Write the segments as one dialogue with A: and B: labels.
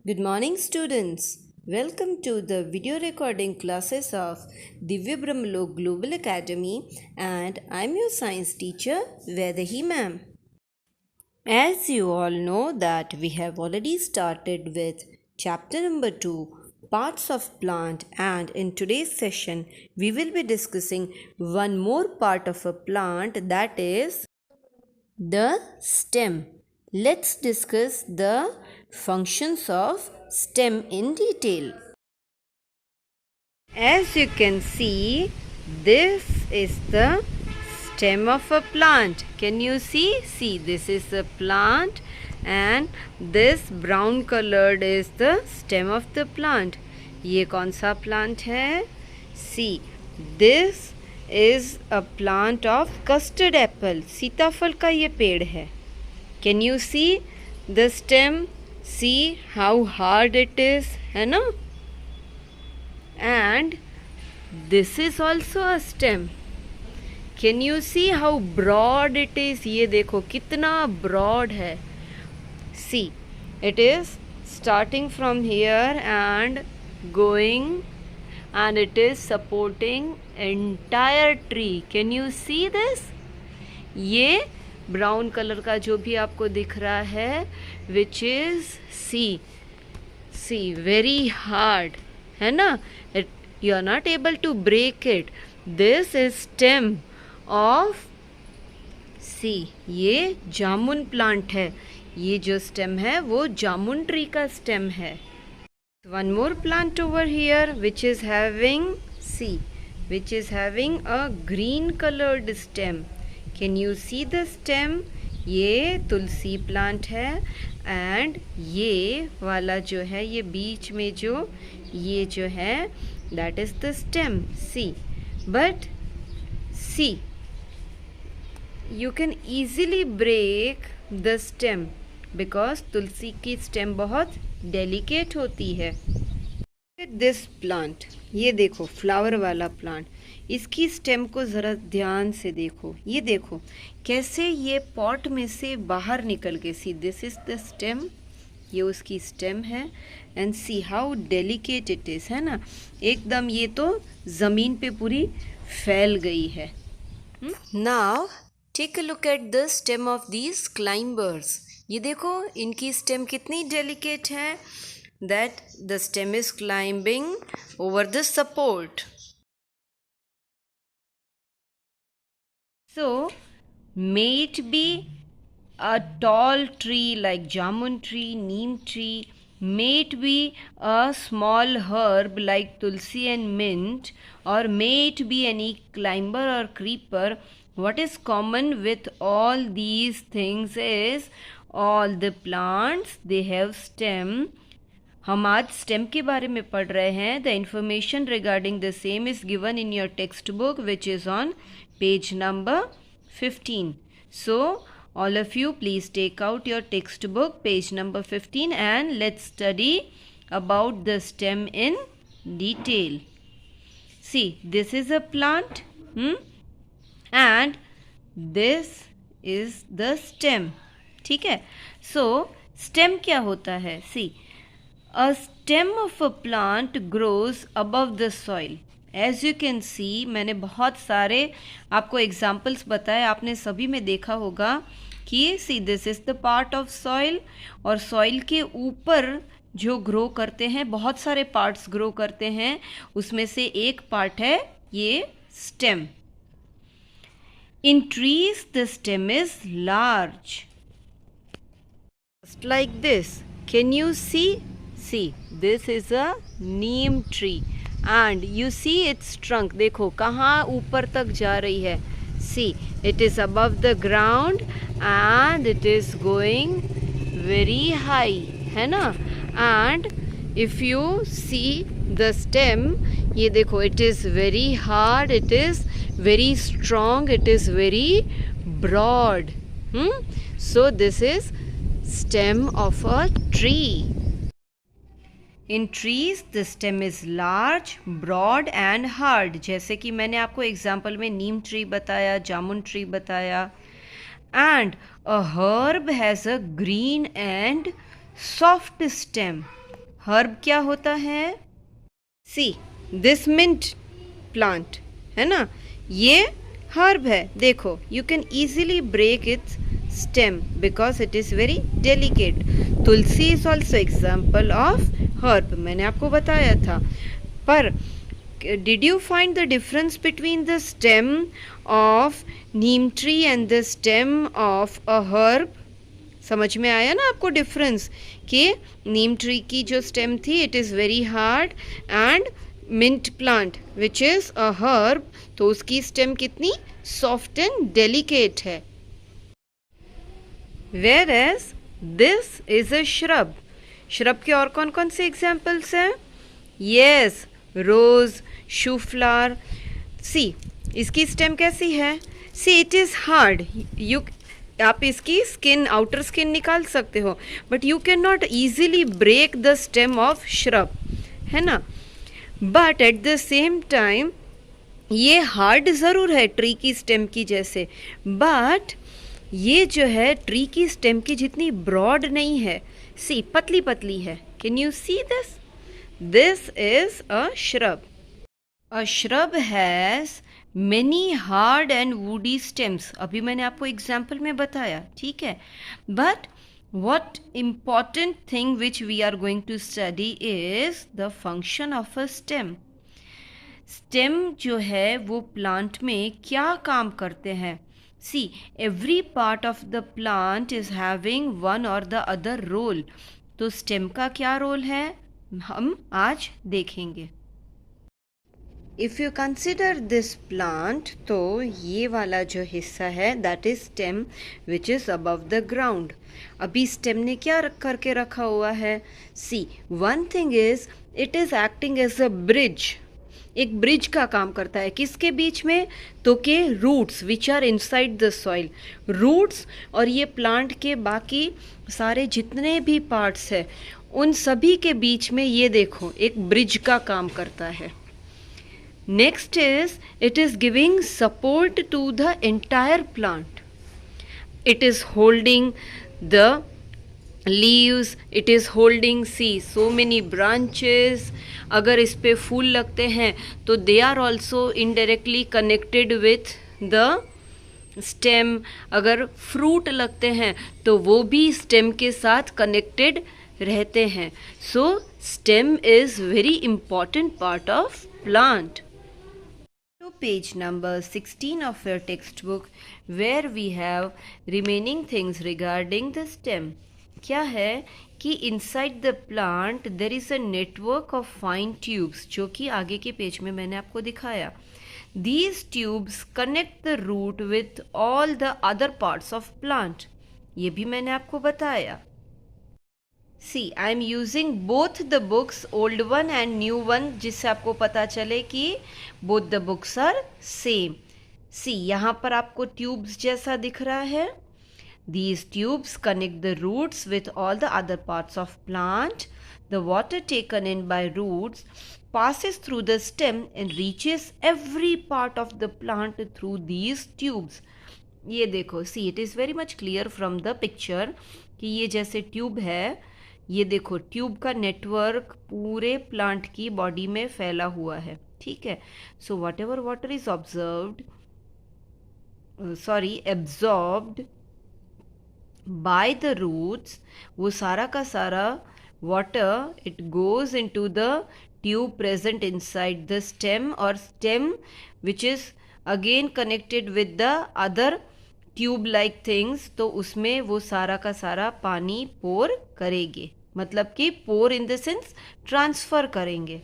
A: Good morning, students. Welcome to the video recording classes of Divya Brahmalok Global Academy, and I'm your science teacher, Vedahi ma'am. As you all know that we have already started with chapter number 2, parts of plant, and in today's session we will be discussing one more part of a plant, that is the stem. Let's discuss the functions of stem in detail. As you can see, this is the stem of a plant. Can you see? See, this is a plant and this brown colored is the stem of the plant. ये कौन सा plant है? See, this is a plant of custard apple. सीताफल का ये पेड़ है. Can you see the stem? See how hard it is, है ना? And this is also a stem. Can you see how broad it is? ये देखो कितना broad है. See, it is starting from here and going, and it is supporting entire tree. Can you see this? ये brown colour का जो भी आपको दिख रहा है, which is see very hard, है ना? You are not able to break it. This is stem of ये जामुन प्लांट है. ये जो स्टेम है वो जामुन ट्री का स्टेम है. One more plant over here which is having a green colored stem. Can you see the stem? ये तुलसी plant है एंड ये वाला जो है ये बीच में ये जो है that is the stem. But you can easily break the stem because तुलसी की स्टेम बहुत डेलिकेट होती है. दिस प्लांट, ये देखो फ्लावर वाला प्लांट, इसकी स्टेम को ज़रा ध्यान से देखो. ये देखो कैसे ये पॉट में से बाहर निकल के. See this is the stem, ये उसकी स्टेम है and see how delicate it is, है ना? एकदम ये तो ज़मीन पे पूरी फैल गई है. Now take a look at the stem of these climbers. ये देखो इनकी स्टेम कितनी डेलिकेट है. That the stem is climbing over the support. So, may it be a tall tree like jamun tree, neem tree, may it be a small herb like tulsi and mint, or may it be any climber or creeper. What is common with all these things is all the plants, they have stem. हम आज stem के बारे में पढ़ रहे हैं. The information regarding the same is given in your text book which is on page number 15. So all of you please take out your textbook page number 15 and let's study about the stem in detail. See, this is a plant and this is the stem. ठीक है? So stem क्या होता है? See, a stem of a plant grows above the soil. As you can see, मैंने बहुत सारे आपको examples बताए. आपने सभी में देखा होगा कि see this is the part of soil, और सॉइल के ऊपर जो ग्रो करते हैं बहुत सारे पार्ट्स ग्रो करते हैं. उसमें से एक पार्ट है ये stem. In trees the stem is large just like this. Can you see? See, this is a neem tree and you see its trunk. देखो कहाँ ऊपर तक जा रही है. See, it is above the ground and it is going very high, है ना? And if you see the stem, ये देखो it is very hard, it is very strong, it is very broad. So this is stem of a tree. In trees the stem is large, broad and hard. जैसे कि मैंने आपको example में नीम tree बताया, जामुन tree बताया. And a herb has a green and soft stem. Herb क्या होता है? सी दिस मिंट प्लांट है ना, ये हर्ब है। देखो, you can easily break its stem because it is very delicate. Tulsi is also example of herb, मैंने आपको बताया था। पर did you find the difference between the stem of neem tree and the stem of a herb? समझ में आया ना आपको डिफरेंस कि नीम ट्री की जो स्टेम थी it is very hard and mint plant which is a herb, तो उसकी स्टेम कितनी सॉफ्ट एंड डेलिकेट है। Whereas this is a shrub. Shrub के और कौन कौन से एग्जाम्पल्स हैं? यस, रोज, शू फ्लावर। सी इसकी स्टेम कैसी है? See it is hard, you आप इसकी स्किन, आउटर स्किन निकाल सकते हो, but you can not easily break the stem of shrub, है ना। But at the same time ये हार्ड ज़रूर है ट्री की स्टेम की जैसे, बट ये जो है ट्री की स्टेम की जितनी ब्रॉड नहीं है, सी पतली पतली है। Can you see this? This is a shrub. A shrub has many hard and woody stems. अभी मैंने आपको एग्जाम्पल में बताया, ठीक है। But what important thing which we are going to study is the function of a stem. Stem जो है वो प्लांट में क्या काम करते हैं? See every part of the plant is having one or the other role. तो stem का क्या रोल है हम आज देखेंगे। If you consider this plant, तो ये वाला जो हिस्सा है that is stem which is above the ground. अभी स्टेम ने क्या करके रखा हुआ है? See one thing is it is acting as a bridge. एक ब्रिज का काम करता है, किसके बीच में? तो के roots which are inside the soil. Roots और ये प्लांट के बाकी सारे जितने भी पार्ट्स हैं उन सभी के बीच में ये देखो एक ब्रिज का काम करता है। Next is it is giving support to the entire plant. It is holding the leaves, it is holding so many branches. अगर इस पे फूल लगते हैं तो they are also indirectly connected with the stem. अगर फ्रूट लगते हैं तो वो भी स्टेम के साथ कनेक्टेड रहते हैं। So stem is very important part of plant. Page number 16 of your textbook where we have remaining things regarding the stem. क्या है कि inside the plant there is a network of fine tubes, जो कि आगे के page में मैंने आपको दिखाया। These tubes connect the root with all the other parts of plant. ये भी मैंने आपको बताया। See I am using both the books, old one and new one, जिससे आपको पता चले कि both the books are same. See यहाँ पर आपको ट्यूब्स जैसा दिख रहा है। These tubes connect the roots with all the other parts of plant. The water taken in by roots passes through the stem and reaches every part of the plant through these tubes. ये देखो, सी it is very much clear from the picture कि ये जैसे tube है, ये देखो tube का network पूरे प्लांट की बॉडी में फैला हुआ है, ठीक है। So whatever water is absorbed by the roots, वो सारा का सारा water it goes into the tube present inside the stem, और stem which is again connected with the other tube like things, तो उसमें वो सारा का सारा पानी पोर करेंगे, मतलब कि पोर इन द सेंस ट्रांसफर करेंगे।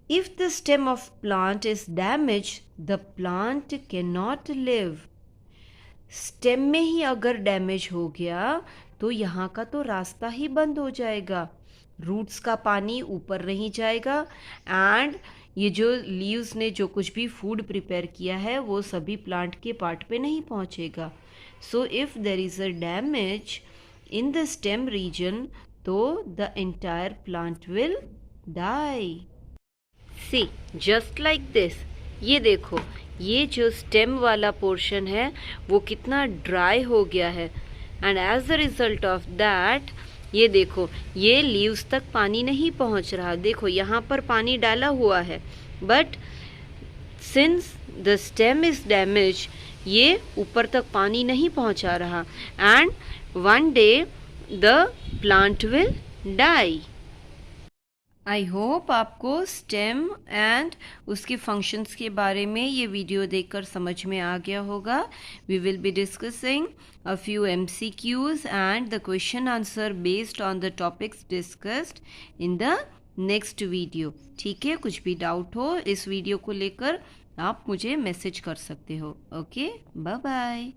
A: If the stem of plant is damage the plant can not live. Stem में ही अगर डैमेज हो गया तो यहाँ का तो रास्ता ही बंद हो जाएगा, रूट्स का पानी ऊपर नहीं जाएगा एंड ये जो लीव्स ने जो कुछ भी फूड प्रिपेयर किया है वो सभी प्लांट के पार्ट पे नहीं पहुँचेगा। So if there is a damage in the stem region तो the entire plant will die. See just like this, ये देखो ये जो स्टेम वाला पोर्शन है वो कितना ड्राई हो गया है, and as the result of that, ये देखो, ये लीव्स तक पानी नहीं पहुंच रहा। देखो यहाँ पर पानी डाला हुआ है, but since the stem is damage, ये ऊपर तक पानी नहीं पहुंचा रहा, and one day the plant will die. I hope आपको स्टेम एंड उसके फंक्शंस के बारे में ये वीडियो देखकर समझ में आ गया होगा। We will be discussing a few MCQs and the question answer based on the topics discussed in the next video. ठीक है, कुछ भी डाउट हो इस वीडियो को लेकर आप मुझे मैसेज कर सकते हो। Okay, bye bye.